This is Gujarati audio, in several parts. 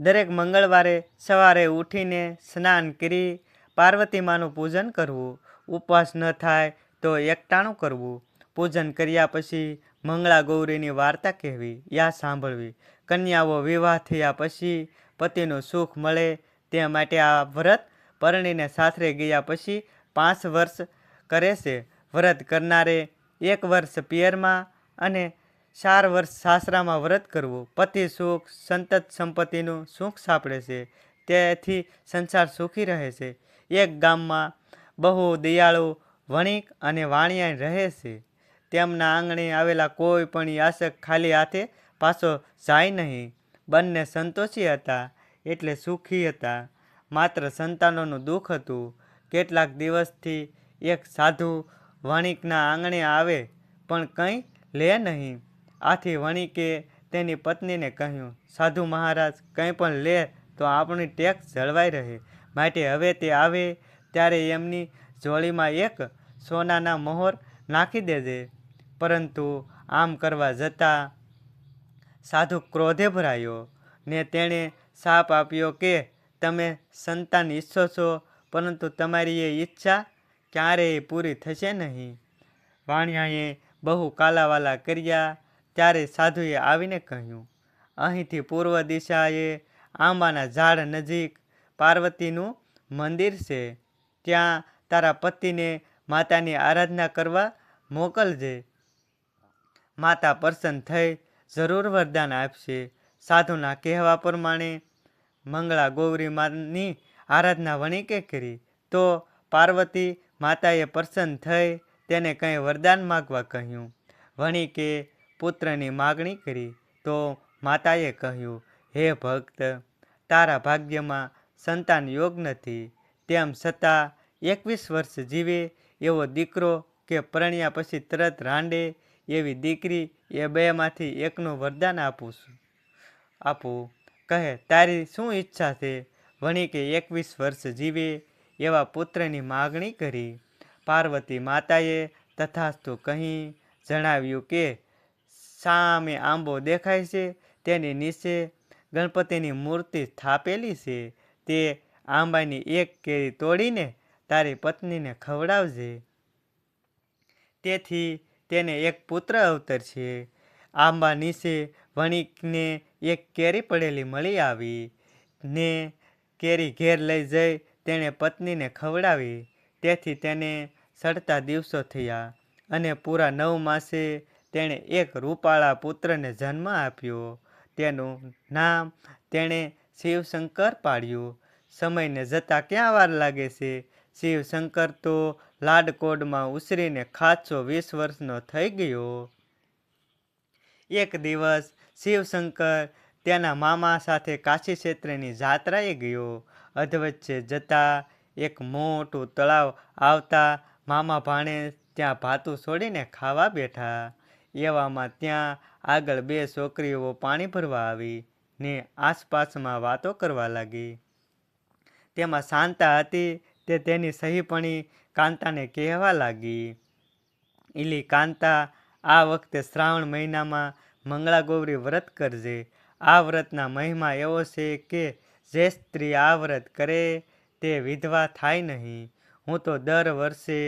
દરેક મંગળવારે સવારે ઉઠીને સ્નાન કરી પાર્વતી માનું પૂજન કરવું. ઉપવાસ ન થાય તો એકટાણું કરવું. પૂજન કર્યા પછી મંગળા ગૌરીની વાર્તા કહેવી યા સાંભળવી. કન્યાઓ વિવાહ થયા પછી પતિનું સુખ મળે તે માટે આ વ્રત પરણીને સાસરે ગયા પછી 5 વર્ષ કરે છે. વ્રત કરનારે 1 વર્ષ પિયરમાં અને 4 વર્ષ સાસરામાં વ્રત કરવું. પતિ સુખ સંતત સંપત્તિનું સુખ સાંપડે છે, તેથી સંસાર સુખી રહે છે. એક ગામમાં બહુ દયાળુ વણિક અને વાણિયા રહે છે. તેમના આંગણે આવેલા કોઈ પણ યાચક ખાલી હાથે પાછો જાય નહીં. બંને સંતોષી હતા એટલે સુખી હતા. માત્ર સંતાનોનું દુઃખ હતું. કેટલાક દિવસથી એક સાધુ વણિકના આંગણે આવે પણ કંઈ લે નહીં. આથી વણિકે તેની પત્નીને કહ્યું, સાધુ મહારાજ કંઈ પણ લે તો આપણી ટેક્સ જળવાઈ રહે, માટે હવે તે આવે ત્યારે એમની જોડીમાં એક સોનાના મહોર નાખી દેજે. પરંતુ આમ કરવા જતાં સાધુ ક્રોધે ભરાયો ને તેણે શાપ આપ્યો કે તમે સંતાન ઈચ્છો છો, પરંતુ તમારી એ ઈચ્છા ક્યારેય પૂરી થશે નહીં. વાણિયાએ બહુ કાલાવાલા કર્યા ત્યારે સાધુએ આવીને કહ્યું, અહીંથી પૂર્વ દિશાએ આંબાના ઝાડ નજીક પાર્વતીનું મંદિર છે. ત્યાં તારા પતિને માતાની આરાધના કરવા મોકલજે. માતા પ્રસન્ન થઈ જરૂર વરદાન આપશે. સાધુના કહેવા પ્રમાણે મંગળા ગૌરી માની આરાધના વણિકે કરી તો પાર્વતી માતાએ પ્રસન્ન થઈ તેને કંઈ વરદાન માગવા કહ્યું. વણિકે પુત્રની માગણી કરી તો માતાએ કહ્યું, હે ભક્ત, તારા ભાગ્યમાં સંતાન યોગ નથી. તેમ છતાં 21 વર્ષ જીવે એવો દીકરો કે પરણ્યા પછી તરત રાંડે એવી દીકરી એ બેમાંથી એકનું વરદાન આપું. કહે તારી શું ઈચ્છા છે? વણિકે 21 વર્ષ જીવે એવા પુત્રની માગણી કરી. પાર્વતી માતાએ તથાસ્તુ કહી જણાવ્યું કે સામે આંબો દેખાય છે તેની નીચે ગણપતિની મૂર્તિ સ્થાપેલી છે. તે આંબાની એક કેરી તોડીને તારી પત્નીને ખવડાવજે. તેથી તેને એક પુત્ર અવતરશે. આંબા નીચે વણિકને એક કેરી પડેલી મળી આવી ને કેરી ઘેર લઈ જઈ તેણે પત્નીને ખવડાવી. તેથી તેને સડતા દિવસો થયા અને પૂરા 9 માસે તેણે એક રૂપાળા પુત્રને જન્મ આપ્યો. તેનું નામ તેણે શિવશંકર પાડ્યું. સમયને જતાં ક્યાં વાર લાગે છે? શિવશંકર તો લાડકોડમાં ઉછરીને ખાસો 20 વર્ષનો થઈ ગયો. એક દિવસ શિવશંકર તેના મામા સાથે કાશી ક્ષેત્રની જાત્રાએ ગયો. અધવચ્ચે જતાં એક મોટું તળાવ આવતા મામા ભાણેજ ત્યાં ભાતું છોડીને ખાવા બેઠા. એવામાં ત્યાં આગળ 2 છોકરીઓ પાણી ભરવા આવી ને આસપાસમાં વાતો કરવા લાગી. તેમાં શાંતા હતી તે તેની સહીપણી કાંતાને કહેવા લાગી, ઈલી કાંતા, આ વખતે શ્રાવણ મહિનામાં મંગળા ગૌરી વ્રત કરજે. આ વ્રતના મહિમા એવો છે કે જે સ્ત્રી આ વ્રત કરે તે વિધવા થાય નહીં. હું તો દર વર્ષે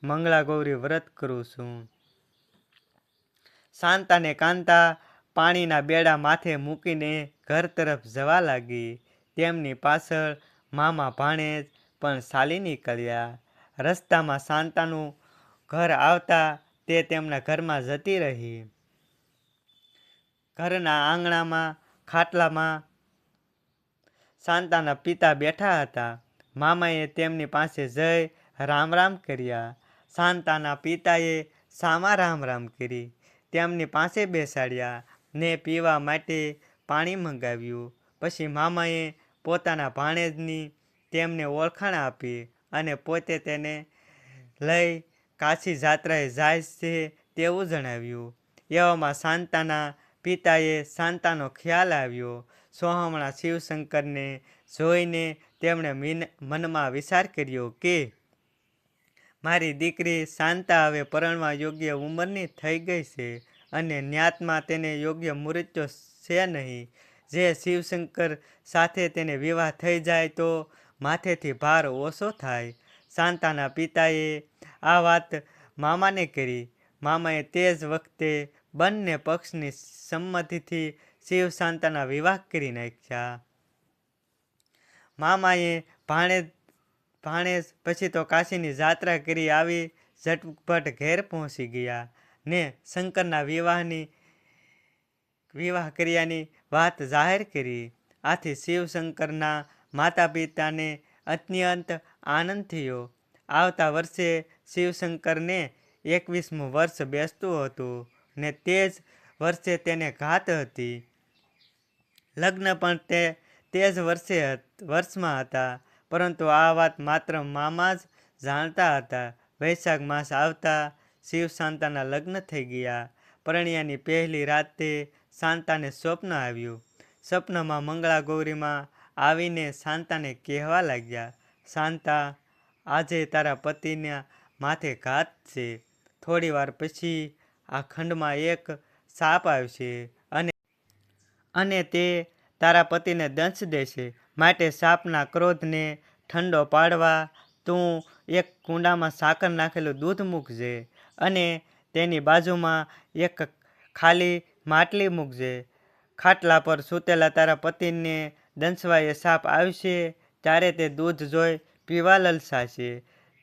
મંગળા ગૌરી વ્રત કરું છું. શાંતાને કાંતા પાણીના બેડા માથે મૂકીને ઘર તરફ જવા લાગી. તેમની પાછળ મામા ભાણેજ પણ ચાલી નીકળ્યા. રસ્તામાં શાંતાનું ઘર આવતા તે તેમના ઘરમાં જતી રહી. ઘરના આંગણામાં ખાટલામાં શાંતાના પિતા બેઠા હતા. મામાએ તેમની પાસે જઈ રામ રામ કર્યા. શાંતાના પિતાએ સામા રામ રામ કરી. તેમની પાસે બેસાડ્યા ને પીવા માટે પાણી મંગાવ્યું. પછી મામાએ પોતાના ભાણેજની તેમને ઓળખાણ આપી અને પોતે તેને લઈ કાશી જાત્રાએ જાય છે તેવું જણાવ્યું. એવામાં શાંતાના પિતાએ શાંતાનો ખ્યાલ આવ્યો. સોહમણા શિવશંકરને જોઈને તેમણે મનમાં વિચાર કર્યો કે મારી દીકરી શાંતા હવે પરણવા યોગ્ય ઉંમરની થઈ ગઈ છે અને ન્યાતમાં તેને યોગ્ય મૃત્યુ છે નહીં. જે શિવશંકર સાથે તેને વિવાહ થઈ જાય તો માથેથી ભાર ઓછો થાય. શાંતાના પિતાએ આ વાત મામાને કરી. મામાએ તે જ વખતે બંને પક્ષની સંમતિથી શિવ શાંતાના વિવાહ કરી નાખ્યા. મામાએ ભાણેજ પછી તો કાશીની જાત્રા કરી આવી ઝટપટ ઘેર પહોંચી ગયા ને શંકરના વિવાહ કર્યાની વાત જાહેર કરી. આથી શિવશંકરના માતા પિતાને અત્યંત આનંદ થયો. આવતા વર્ષે શિવશંકરને 21મું વર્ષ બેસતું હતું ને તે જ વર્ષે તેને ઘાત હતી. લગ્ન પણ તે જ વર્ષમાં હતા. પરંતુ આ વાત માત્ર મામા જ જાણતા હતા. વૈશાખ માસ આવતા શિવ શાંતાના લગ્ન થઈ ગયા. પરણ્યાની પહેલી રાતે શાંતાને સ્વપ્ન આવ્યું. સ્વપ્નમાં મંગળા ગૌરીમાં આવીને શાંતાને કહેવા લાગ્યા, શાંતા, આજે તારા પતિના માથે ઘાત છે. થોડી વાર પછી આ ખંડમાં એક સાપ આવશે અને તે તારા પતિને દંશ દેશે. માટે સાપના ક્રોધને ઠંડો પાડવા તું એક કુંડામાં સાકર નાખેલું દૂધ મૂકજે અને તેની બાજુમાં એક ખાલી માટલી મૂકજે. ખાટલા પર સૂતેલા તારા પતિને દંશવા એ સાપ આવશે ત્યારે તે દૂધ જોઈ પીવા લલચાશે.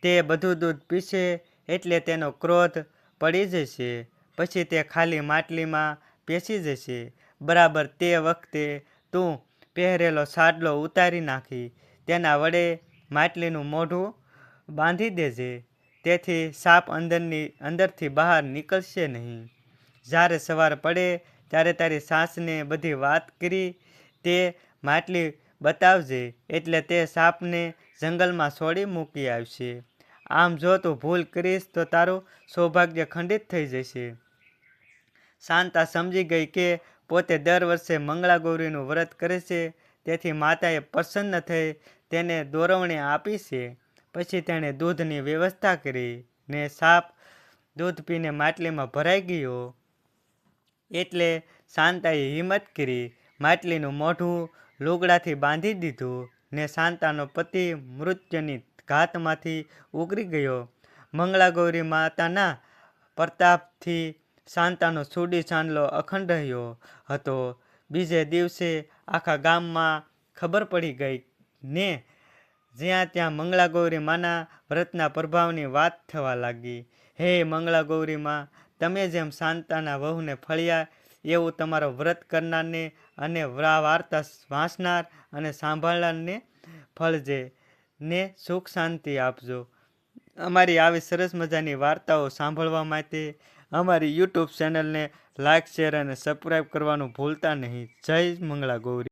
તે બધું દૂધ પીશે એટલે તેનો ક્રોધ પડી જશે. પછી તે ખાલી માટલીમાં પેસી જશે. બરાબર તે વખતે તું પહેરેલો સાડલો ઉતારી નાખી તેના વડે માટલીનું મોઢું બાંધી દેજે. તેથી સાપ અંદરથી બહાર નીકળશે નહીં. જ્યારે સવાર પડે ત્યારે તારી સાસને બધી વાત કરી તે માટલી બતાવજે એટલે તે સાપને જંગલમાં છોડી મૂકી આવશે. આમ જો તું ભૂલ કરીશ તો તારું સૌભાગ્ય ખંડિત થઈ જશે. શાંતા સમજી ગઈ કે પોતે દર વર્ષે મંગળા ગૌરીનું વ્રત કરે છે. તેથી માતાએ પ્રસન્ન થઈ તેને દોરવણી આપી છે. પછી તેણે દૂધની વ્યવસ્થા કરી ને સાપ દૂધ પીને માટલીમાં ભરાઈ ગયો. એટલે શાંતાએ હિંમત કરી માટલીનું મોઢું લુગડાથી બાંધી દીધું ને શાંતાનો પતિ મૃત્યુની ઘાતમાંથી ઉગરી ગયો. મંગળા ગૌરી માતાના પ્રતાપથી શાંતાનો સુડી ચાંદલો અખંડ રહ્યો હતો. બીજે દિવસે આખા ગામમાં ખબર પડી ગઈ ને જ્યાં ત્યાં મંગળા ગૌરી માના વ્રતના પ્રભાવની વાત થવા લાગી. હે મંગળા ગૌરી માં, તમે જેમ શાંતાના વહુને ફળ્યા એવું તમારો વ્રત કરનારને અને વાર્તા વાંચનાર અને સાંભળનારને ફળજે ને સુખ શાંતિ આપજો. અમારી આવી સરસ મજાની વાર્તાઓ સાંભળવા માટે અમારી YouTube ચેનલને લાઇક, શેર અને સબસ્ક્રાઈબ કરવાનું ભૂલતા નહીં. જય મંગળા ગૌરી.